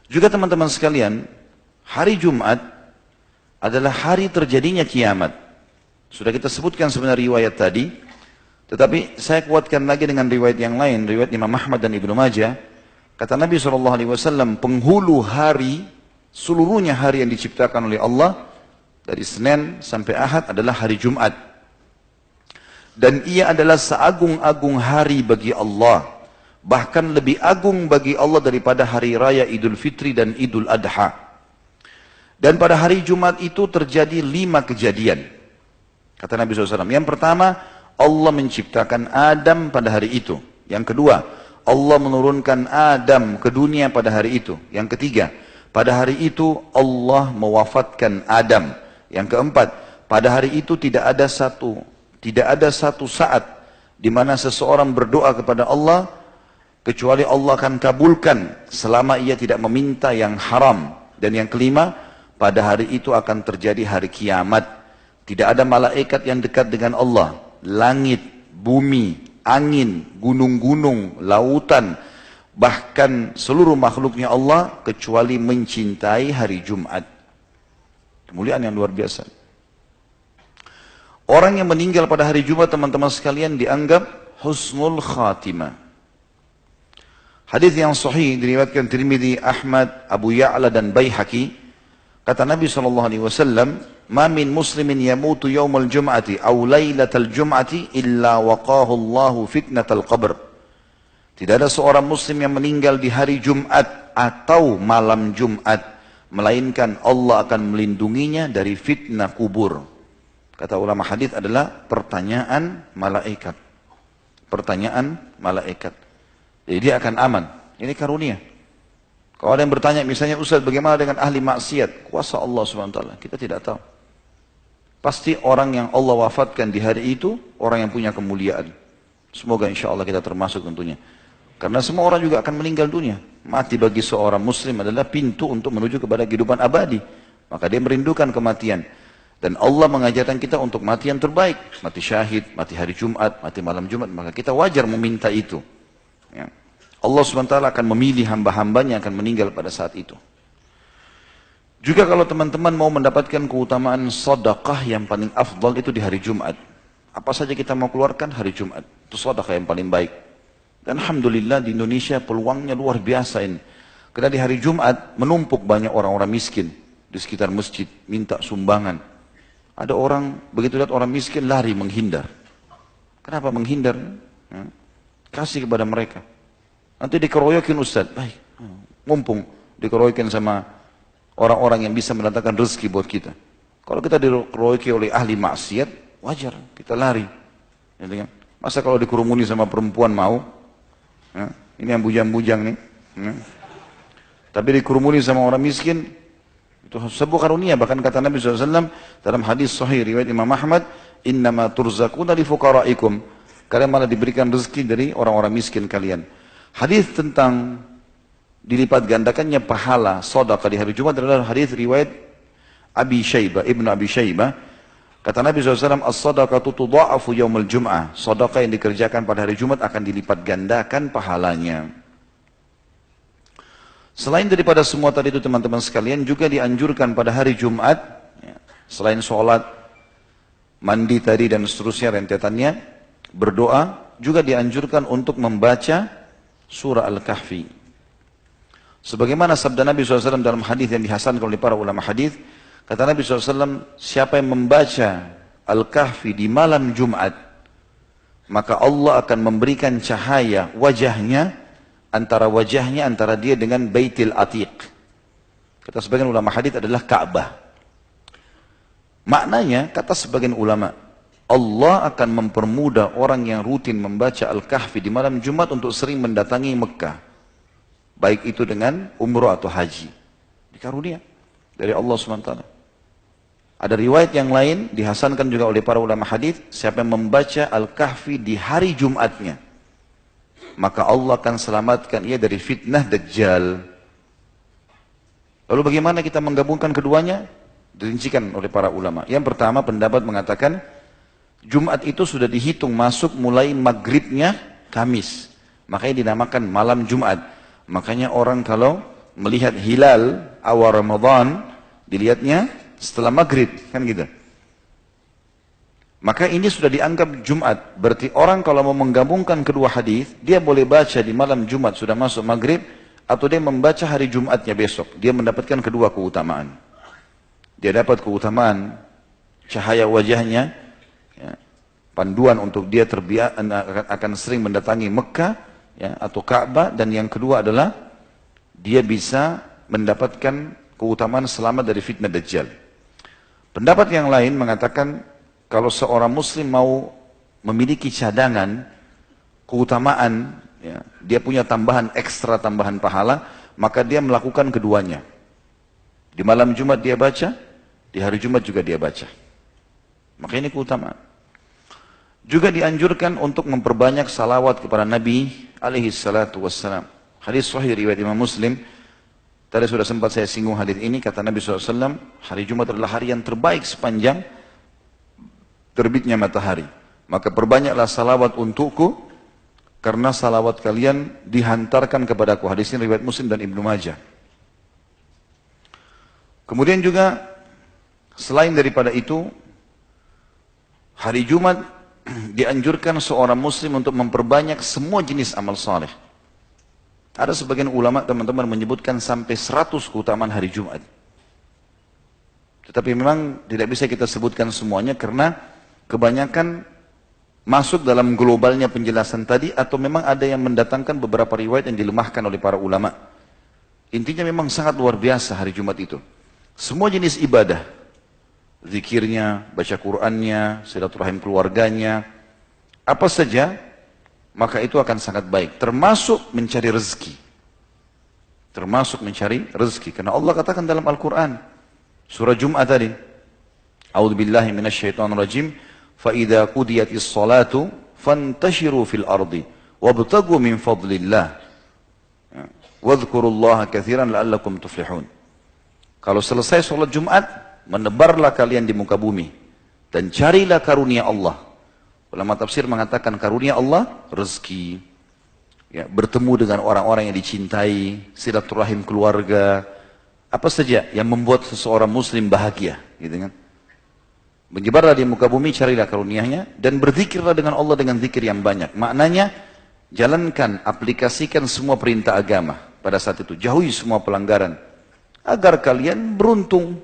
Juga teman-teman sekalian, hari Jumat adalah hari terjadinya kiamat. Sudah kita sebutkan sebenarnya riwayat tadi, tetapi saya kuatkan lagi dengan riwayat yang lain, riwayat Imam Ahmad dan Ibnu Majah. Kata Nabi SAW, penghulu hari, seluruhnya hari yang diciptakan oleh Allah, dari Senin sampai Ahad adalah hari Jumat. Dan ia adalah seagung-agung hari bagi Allah. Bahkan lebih agung bagi Allah daripada hari raya Idul Fitri dan Idul Adha. Dan pada hari Jumat itu terjadi 5 kejadian. Kata Nabi SAW, yang pertama, Allah menciptakan Adam pada hari itu. Yang kedua, Allah menurunkan Adam ke dunia pada hari itu. Yang ketiga, pada hari itu Allah mewafatkan Adam. Yang keempat, pada hari itu tidak ada satu saat di mana seseorang berdoa kepada Allah kecuali Allah akan kabulkan selama ia tidak meminta yang haram. Dan yang kelima, pada hari itu akan terjadi hari kiamat. Tidak ada malaikat yang dekat dengan Allah. Langit, bumi, angin, gunung-gunung, lautan, bahkan seluruh makhluknya Allah kecuali mencintai hari Jumat. Kemuliaan yang luar biasa. Orang yang meninggal pada hari Jumat, teman-teman sekalian, dianggap husnul khatimah. Hadis yang sahih diriwayatkan Tirmidzi, Ahmad, Abu Ya'la dan Baihaqi. Kata Nabi SAW, "Ma min muslimin yamutu yawmal jum'ati aw lailatal jum'ati illa waqahu Allahu fitnatal qabr." Tidak ada seorang muslim yang meninggal di hari Jumat atau malam Jumat, melainkan Allah akan melindunginya dari fitnah kubur. Kata ulama hadis adalah pertanyaan malaikat. Pertanyaan malaikat. Jadi dia akan aman. Ini karunia. Kalau ada yang bertanya, misalnya, Ustaz, bagaimana dengan ahli maksiat? Kuasa Allah SWT. Kita tidak tahu. Pasti orang yang Allah wafatkan di hari itu, orang yang punya kemuliaan. Semoga insya Allah kita termasuk tentunya. Karena semua orang juga akan meninggal dunia. Mati bagi seorang muslim adalah pintu untuk menuju kepada kehidupan abadi. Maka dia merindukan kematian. Dan Allah mengajarkan kita untuk mati yang terbaik. Mati syahid, mati hari Jumat, mati malam Jumat. Maka kita wajar meminta itu. Ya. Allah SWT akan memilih hamba-hambanya yang akan meninggal pada saat itu. Juga kalau teman-teman mau mendapatkan keutamaan sedekah yang paling afdal itu di hari Jumat. Apa saja kita mau keluarkan hari Jumat. Itu sedekah yang paling baik. Dan Alhamdulillah di Indonesia peluangnya luar biasa ini. Karena di hari Jumat menumpuk banyak orang-orang miskin di sekitar masjid minta sumbangan. Ada orang begitu lihat orang miskin lari menghindar. Kenapa menghindar? Ya. Kasih kepada mereka. Nanti dikeroyokin Ustaz. Baik, mumpung dikeroyokin sama orang-orang yang bisa mendatangkan rezeki buat kita. Kalau kita dikeroyoki oleh ahli maksiat, wajar kita lari. Masa kalau dikerumuni sama perempuan mau? Ya, ini yang bujang-bujang nih. Ya. Tapi dikerumuni sama orang miskin, itu sebuah karunia. Bahkan kata Nabi SAW dalam hadis sahih riwayat Imam Ahmad, "Innama turzaquna li fuqara'ikum." Kalian malah diberikan rezeki dari orang-orang miskin kalian. Hadis tentang dilipat gandakannya pahala sedekah di hari Jumat adalah hadis riwayat Abi Syaibah, Ibnu Abi Syaibah. Kata Nabi SAW, "As-sadaqatu tudha'afu yaumil jum'ah." Sedekah yang dikerjakan pada hari Jumat akan dilipat gandakan pahalanya. Selain daripada semua tadi itu teman-teman sekalian, juga dianjurkan pada hari Jumat, selain sholat, mandi tadi dan seterusnya rentetannya, berdoa, juga dianjurkan untuk membaca surah Al-Kahfi. Sebagaimana sabda Nabi SAW dalam hadis yang dihasankan oleh para ulama hadis, kata Nabi SAW, siapa yang membaca Al-Kahfi di malam Jumat, maka Allah akan memberikan cahaya wajahnya antara dia dengan Baitul Atiq. Kata sebagian ulama hadis adalah Ka'bah. Maknanya, kata sebagian ulama, Allah akan mempermudah orang yang rutin membaca Al-Kahfi di malam Jumat untuk sering mendatangi Mekah. Baik itu dengan umrah atau haji. Dikarunia dari Allah SWT. Ada riwayat yang lain, dihasankan juga oleh para ulama hadis, siapa yang membaca Al-Kahfi di hari Jumatnya, maka Allah akan selamatkan ia dari fitnah Dajjal. Lalu bagaimana kita menggabungkan keduanya? Dirincikan oleh para ulama. Yang pertama, pendapat mengatakan, Jumat itu sudah dihitung masuk mulai maghribnya Kamis. Makanya dinamakan malam Jumat. Makanya orang kalau melihat hilal awal Ramadan, dilihatnya setelah maghrib, kan gitu. Maka ini sudah dianggap Jumat. Berarti orang kalau mau menggabungkan kedua hadis, dia boleh baca di malam Jumat sudah masuk maghrib, atau dia membaca hari Jumatnya besok. Dia mendapatkan kedua keutamaan. Dia dapat keutamaan cahaya wajahnya, ya, panduan untuk dia akan sering mendatangi Mekah, ya, atau Ka'bah, dan yang kedua adalah dia bisa mendapatkan keutamaan selamat dari fitnah Dajjal. Pendapat yang lain mengatakan kalau seorang muslim mau memiliki cadangan keutamaan, ya, dia punya tambahan ekstra, tambahan pahala, maka dia melakukan keduanya. Di malam Jumat dia baca, di hari Jumat juga dia baca. Maka ini keutamaan. Juga dianjurkan untuk memperbanyak salawat kepada Nabi alaihi salatu wassalam. Hadis sahih riwayat Imam Muslim. Tadi sudah sempat saya singgung hadis ini, kata Nabi SAW, hari Jumat adalah hari yang terbaik sepanjang terbitnya matahari. Maka perbanyaklah salawat untukku, karena salawat kalian dihantarkan kepadaku. Hadis ini riwayat Muslim dan Ibnu Majah. Kemudian juga selain daripada itu, hari Jumat dianjurkan seorang muslim untuk memperbanyak semua jenis amal saleh. Ada sebagian ulama teman-teman menyebutkan sampai 100 keutamaan hari Jumat. Tetapi memang tidak bisa kita sebutkan semuanya karena kebanyakan masuk dalam globalnya penjelasan tadi, atau memang ada yang mendatangkan beberapa riwayat yang dilemahkan oleh para ulama. Intinya memang sangat luar biasa hari Jumat itu. Semua jenis ibadah, zikirnya, baca Qur'annya, silaturahim keluarganya, apa saja, maka itu akan sangat baik. Termasuk mencari rezeki. Termasuk mencari rezeki. Karena Allah katakan dalam Al-Quran, surah Jum'ah tadi, A'udzubillahi minasyaitonirrajim, فَإِذَا قُدِيَتِ الصَّلَاةُ فَانْتَشِرُوا فِي الْأَرْضِ وَابْتَغُوا مِنْ فَضْلِ اللَّهِ وَاذْكُرُوا اللَّهَ كَثِيرًا لَعَلَّكُمْ تُفْلِحُونَ. Kalau selesai sholat Jumat, menebarlah kalian di muka bumi dan carilah karunia Allah. Ulama tafsir mengatakan karunia Allah, rezeki, ya, bertemu dengan orang-orang yang dicintai, silaturahim keluarga, apa saja yang membuat seseorang muslim bahagia, gitu kan. Menyebarlah di muka bumi, carilah karunianya, dan berzikirlah dengan Allah dengan zikir yang banyak. Maknanya, jalankan, aplikasikan semua perintah agama pada saat itu. Jauhi semua pelanggaran, agar kalian beruntung.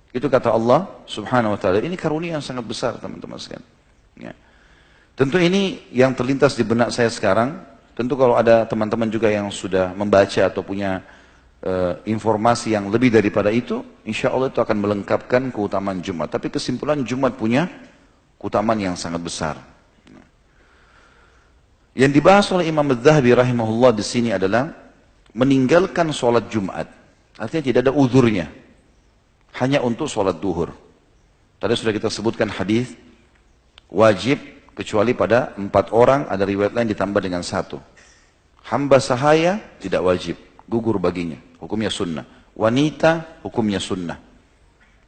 Itu kata Allah subhanahu wa ta'ala. Ini karunia yang sangat besar teman-teman sekalian. Ya. Tentu ini yang terlintas di benak saya sekarang. Tentu kalau ada teman-teman juga yang sudah membaca atau punya informasi yang lebih daripada itu, insya Allah itu akan melengkapkan keutamaan Jumat. Tapi kesimpulan, Jumat punya keutamaan yang sangat besar. Yang dibahas oleh Imam Az-Zahabi rahimahullah di sini adalah meninggalkan sholat Jumat. Artinya tidak ada uzurnya, hanya untuk sholat duhur. Tadi sudah kita sebutkan hadis wajib kecuali pada 4 orang, ada riwayat lain ditambah dengan 1. Hamba sahaya tidak wajib, gugur baginya, hukumnya sunnah. Wanita hukumnya sunnah.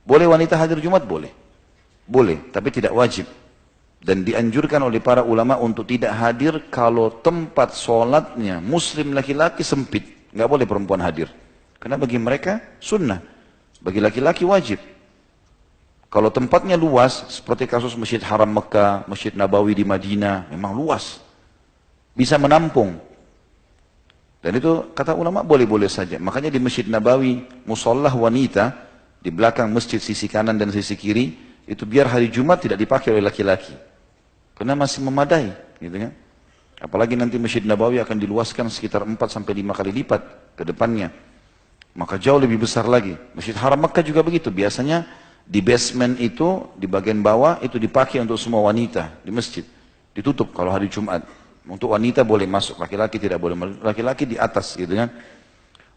Boleh wanita hadir Jumat? Boleh. Boleh, tapi tidak wajib. Dan dianjurkan oleh para ulama untuk tidak hadir kalau tempat sholatnya muslim laki-laki sempit. Nggak boleh perempuan hadir. Karena bagi mereka sunnah. Bagi laki-laki wajib. Kalau tempatnya luas, seperti kasus Masjid Haram Mekah, Masjid Nabawi di Madinah, memang luas. Bisa menampung. Dan itu kata ulama boleh-boleh saja. Makanya di Masjid Nabawi, musollah wanita, di belakang masjid sisi kanan dan sisi kiri, itu biar hari Jumat tidak dipakai oleh laki-laki. Karena masih memadai. Gitu kan? Apalagi nanti Masjid Nabawi akan diluaskan sekitar 4-5 kali lipat ke depannya. Maka jauh lebih besar lagi. Masjid Haram Mekah juga begitu. Biasanya di basement itu, di bagian bawah, itu dipakai untuk semua wanita di masjid. Ditutup kalau hari Jumat. Untuk wanita boleh masuk, laki-laki tidak boleh. Laki-laki di atas gitu kan.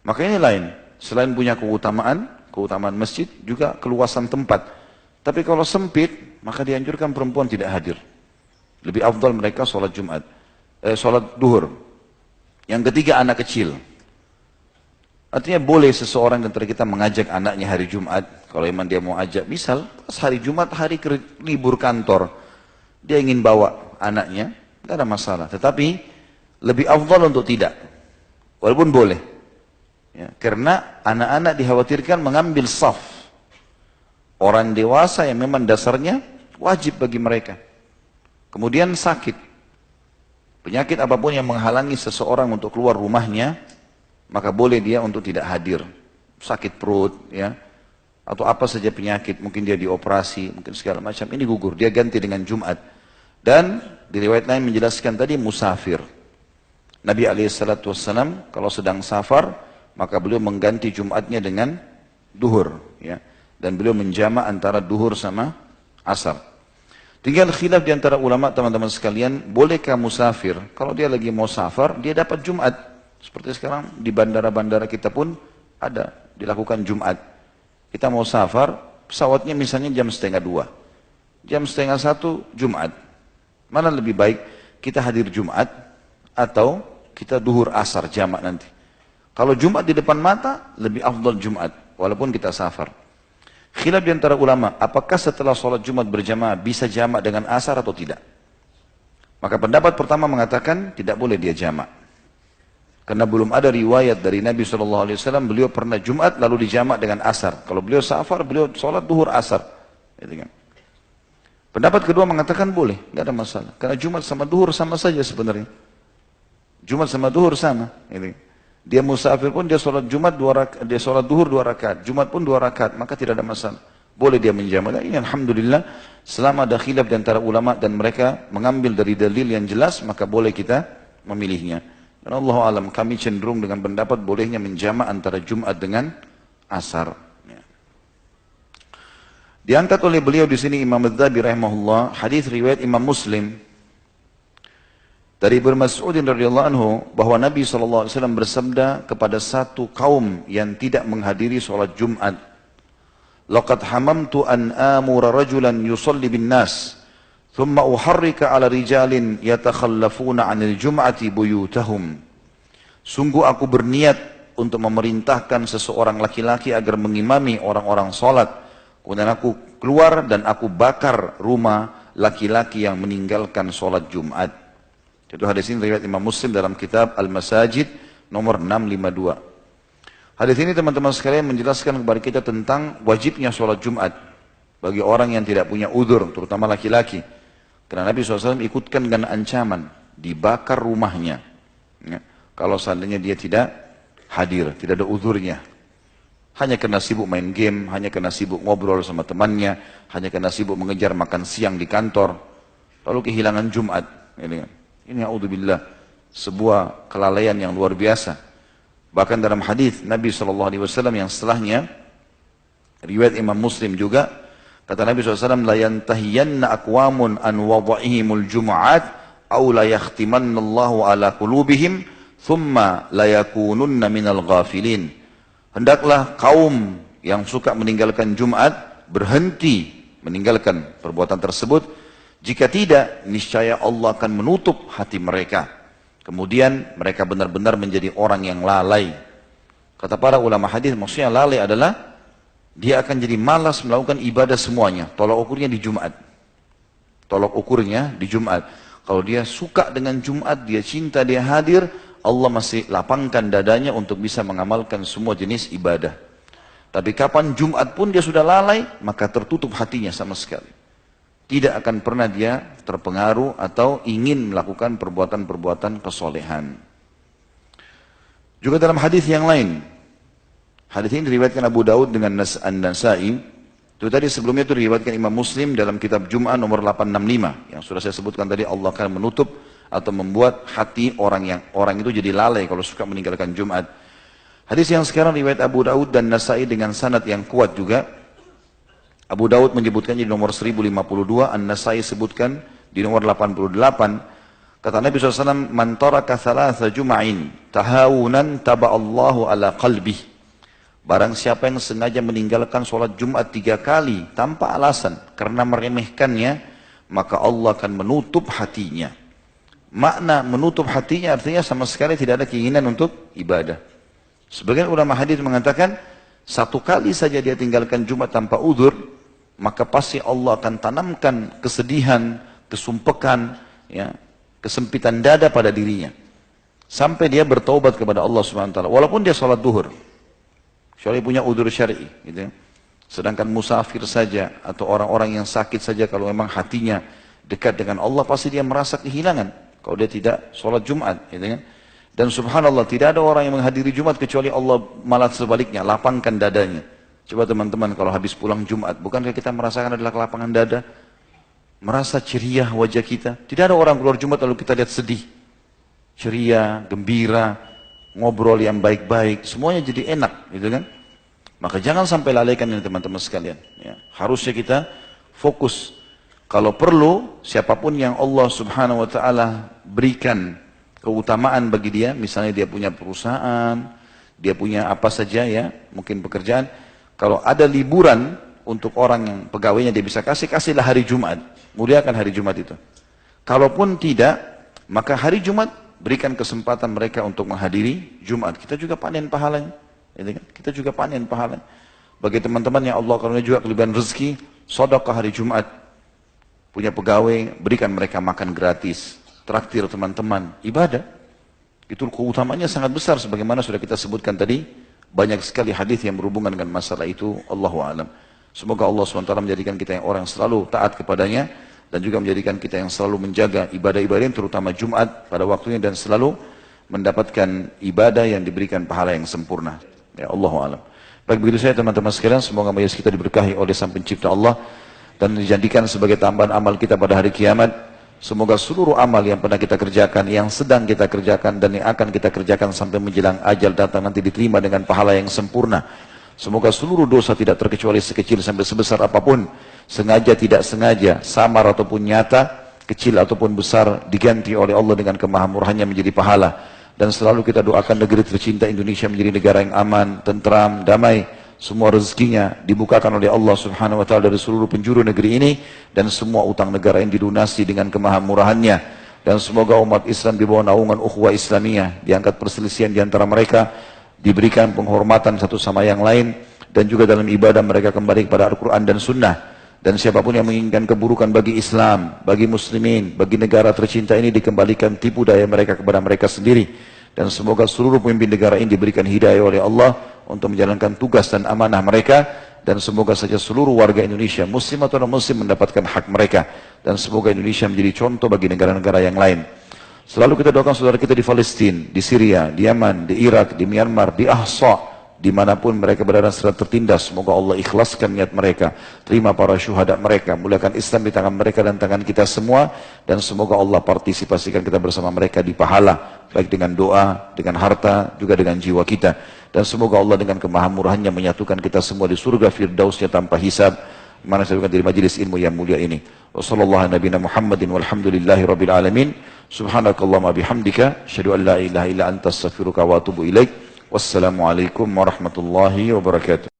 Maka ini lain. Selain punya keutamaan masjid, juga keluasan tempat. Tapi kalau sempit, maka dianjurkan perempuan tidak hadir. Lebih afdal mereka sholat Jumat. Sholat duhur. Yang ketiga, anak kecil. Artinya boleh seseorang antara kita mengajak anaknya hari Jumat. Kalau memang dia mau ajak. Misal, pas hari Jumat, hari libur kantor. Dia ingin bawa anaknya. Tidak ada masalah. Tetapi lebih afdal untuk tidak. Walaupun boleh. Ya, karena anak-anak dikhawatirkan mengambil saf. Orang dewasa yang memang dasarnya wajib bagi mereka. Kemudian sakit. Penyakit apapun yang menghalangi seseorang untuk keluar rumahnya, maka boleh dia untuk tidak hadir. Sakit perut, ya, atau apa saja penyakit, mungkin dia dioperasi, mungkin segala macam, ini gugur, dia ganti dengan Jumat. Dan di riwayat lain menjelaskan tadi musafir. Nabi SAW kalau sedang safar, maka beliau mengganti Jumatnya dengan duhur, ya, dan beliau menjamak antara duhur sama asar. Tinggal khilaf di antara ulama teman-teman sekalian, bolehkah musafir? Kalau dia lagi mau safar, dia dapat Jumat. Seperti sekarang di bandara-bandara kita pun ada dilakukan Jumat. Kita mau safar, pesawatnya misalnya jam 12:30. Jam 12:30 Jumat. Mana lebih baik kita hadir Jumat atau kita duhur asar jamak nanti? Kalau Jumat di depan mata, lebih afdal Jumat, walaupun kita safar. Khilaf di antara ulama, apakah setelah sholat Jumat berjamaah bisa jamak dengan asar atau tidak? Maka pendapat pertama mengatakan tidak boleh dia jamak. Karena belum ada riwayat dari Nabi SAW, beliau pernah Jumat lalu dijamak dengan asar. Kalau beliau safar, beliau sholat duhur asar. Gitu kan. Pendapat kedua mengatakan boleh, nggak ada masalah. Karena Jumat sama duhur sama saja sebenarnya. Jumat sama duhur sama. Gitu. Dia musafir pun dia sholat Jumat 2 rakaat, dia sholat duhur 2 rakaat, Jumat pun 2 rakaat, maka tidak ada masalah. Boleh dia menjamak. Ini alhamdulillah, selama ada khilaf di antara ulama dan mereka mengambil dari dalil yang jelas, maka boleh kita memilihnya. Dan Allah alam, kami cenderung dengan pendapat bolehnya menjamak antara Jumat dengan asar. Ya. Diangkat oleh beliau di sini Imam Adz-Dzahabi rahimahullah, hadis riwayat Imam Muslim. Dari Ibnu Mas'ud radhiyallahu anhu bahwa Nabi SAW bersabda kepada satu kaum yang tidak menghadiri sholat Jumat, "Laqad hamamtu an amura rajulan yusalli bin nas, thumma uharrika ala rijalin yatakhallafuna 'anil jum'ati buyutahum." Sungguh aku berniat untuk memerintahkan seseorang laki-laki agar mengimami orang-orang sholat. Kemudian aku keluar dan aku bakar rumah laki-laki yang meninggalkan sholat Jumat. Itu hadis ini riwayat Imam Muslim dalam kitab Al-Masajid nomor 652. Hadis ini teman-teman sekalian menjelaskan kepada kita tentang wajibnya sholat Jumat bagi orang yang tidak punya udzur, terutama laki-laki. Karena Nabi SAW ikutkan dengan ancaman, dibakar rumahnya. Ya, kalau seandainya dia tidak hadir, tidak ada udzurnya. Hanya karena sibuk main game, hanya karena sibuk ngobrol sama temannya, hanya karena sibuk mengejar makan siang di kantor, lalu kehilangan Jumat. Ini a'udzubillah, sebuah kelalaian yang luar biasa. Bahkan dalam hadis Nabi SAW yang setelahnya, riwayat Imam Muslim juga, kata Nabi SAW, "La yantahiyanna aqwamun an wada'ihimul jum'at, aw la yakhtimannallahu ala qulubihim, thumma la yakununna minal ghafilin." Hendaklah kaum yang suka meninggalkan Jumat berhenti meninggalkan perbuatan tersebut. Jika tidak, niscaya Allah akan menutup hati mereka. Kemudian mereka benar-benar menjadi orang yang lalai. Kata para ulama hadis, maksudnya lalai adalah dia akan jadi malas melakukan ibadah semuanya. Tolak ukurnya di Jumat. Tolak ukurnya di Jumat. Kalau dia suka dengan Jumat, dia cinta, dia hadir, Allah masih lapangkan dadanya untuk bisa mengamalkan semua jenis ibadah. Tapi kapan Jumat pun dia sudah lalai, maka tertutup hatinya sama sekali. Tidak akan pernah dia terpengaruh atau ingin melakukan perbuatan-perbuatan kesolehan. Juga dalam hadis yang lain, hadis ini diriwayatkan Abu Daud dengan An-Nasai. Itu tadi sebelumnya itu diriwayatkan Imam Muslim dalam kitab Jum'ah nomor 865 yang sudah saya sebutkan tadi. Allah akan menutup atau membuat hati orang itu jadi lalai kalau suka meninggalkan Jumat. Hadis yang sekarang riwayat Abu Daud dan Nasai dengan sanad yang kuat juga. Abu Daud menyebutkannya di nomor 1052, An-Nasai sebutkan di nomor 88. Kata Nabi SAW, "Man taraka thalatha jum'ain tahawunan taba'allahu ala qalbih." Barang siapa yang sengaja meninggalkan sholat Jumat 3 kali tanpa alasan karena meremehkannya, maka Allah akan menutup hatinya. Makna menutup hatinya artinya sama sekali tidak ada keinginan untuk ibadah. Sebagian ulama hadis mengatakan, 1 kali saja dia tinggalkan Jumat tanpa udzur, maka pasti Allah akan tanamkan kesedihan, kesumpekan, ya, kesempitan dada pada dirinya. Sampai dia bertaubat kepada Allah SWT. Walaupun dia sholat duhur. kecuali punya udzur syar'i, gitu ya. Sedangkan musafir saja atau orang-orang yang sakit saja kalau memang hatinya dekat dengan Allah pasti dia merasa kehilangan kalau dia tidak sholat Jumat, gitu kan. Dan subhanallah tidak ada orang yang menghadiri Jumat kecuali Allah malah sebaliknya lapangkan dadanya. Coba teman-teman kalau habis pulang Jumat, bukankah kita merasakan adalah kelapangan dada? Merasa ceria wajah kita. Tidak ada orang keluar Jumat lalu kita lihat sedih. Ceria, gembira, ngobrol yang baik-baik, semuanya jadi enak, gitu kan. Maka jangan sampai lalaikan ini teman-teman sekalian. Ya. Harusnya kita fokus. Kalau perlu, siapapun yang Allah subhanahu wa ta'ala berikan keutamaan bagi dia, misalnya dia punya perusahaan, dia punya apa saja ya, mungkin pekerjaan. Kalau ada liburan untuk orang yang pegawainya dia bisa kasihlah hari Jumat. Muliakan hari Jumat itu. Kalaupun tidak, maka hari Jumat berikan kesempatan mereka untuk menghadiri Jumat. Kita juga panen pahalanya. Kita juga panen pahalanya. Bagi teman-teman yang Allah karunia juga kelebihan rezeki, sedekah hari Jumat. Punya pegawai, berikan mereka makan gratis. Traktir teman-teman, ibadah. Itu keutamanya sangat besar sebagaimana sudah kita sebutkan tadi. Banyak sekali hadis yang berhubungan dengan masalah itu. Allahu a'lam. Semoga Allah SWT menjadikan kita yang orang yang selalu taat kepadanya dan juga menjadikan kita yang selalu menjaga ibadah-ibadah terutama Jumat pada waktunya dan selalu mendapatkan ibadah yang diberikan pahala yang sempurna. Ya Allahu a'lam. Baik, begitu saya teman-teman sekalian, semoga majelis kita diberkahi oleh Sang Pencipta Allah dan dijadikan sebagai tambahan amal kita pada hari kiamat. Semoga seluruh amal yang pernah kita kerjakan, yang sedang kita kerjakan dan yang akan kita kerjakan sampai menjelang ajal datang nanti diterima dengan pahala yang sempurna. Semoga seluruh dosa tidak terkecuali sekecil sampai sebesar apapun, sengaja tidak sengaja, samar ataupun nyata, kecil ataupun besar, diganti oleh Allah dengan kemahamurahannya menjadi pahala. Dan selalu kita doakan negeri tercinta Indonesia menjadi negara yang aman, tentram, damai. Semua rezekinya dibukakan oleh Allah subhanahu wa ta'ala dari seluruh penjuru negeri ini. Dan semua utang negara yang dilunasi dengan kemahamurahannya. Dan semoga umat Islam di bawah naungan ukhuwah Islamiyah, diangkat perselisihan di antara mereka, diberikan penghormatan satu sama yang lain, dan juga dalam ibadah mereka kembali kepada Al-Quran dan Sunnah. Dan siapapun yang menginginkan keburukan bagi Islam, bagi muslimin, bagi negara tercinta ini, dikembalikan tipu daya mereka kepada mereka sendiri. Dan semoga seluruh pemimpin negara ini diberikan hidayah oleh Allah untuk menjalankan tugas dan amanah mereka. Dan semoga saja seluruh warga Indonesia, muslim atau non-muslim, mendapatkan hak mereka. Dan semoga Indonesia menjadi contoh bagi negara-negara yang lain. Selalu kita doakan saudara kita di Palestina, di Syria, di Yaman, di Irak, di Myanmar, di Ahsa, dimanapun mereka berada sedang tertindas. Semoga Allah ikhlaskan niat mereka, terima para syuhada mereka, muliakan Islam di tangan mereka dan tangan kita semua, dan semoga Allah partisipasikan kita bersama mereka di pahala, baik dengan doa, dengan harta, juga dengan jiwa kita. Dan semoga Allah dengan kemahamurahannya menyatukan kita semua di surga firdausnya tanpa hisab. Mana saya dari majelis ilmu yang mulia ini. Wassallallahu nabiyana Muhammadin walhamdulillahi rabbil alamin. Subhanakallahumma bihamdika asyhadu an la ilaha illa anta astaghfiruka wa atubu ilaik. Wassalamualaikum warahmatullahi wabarakatuh.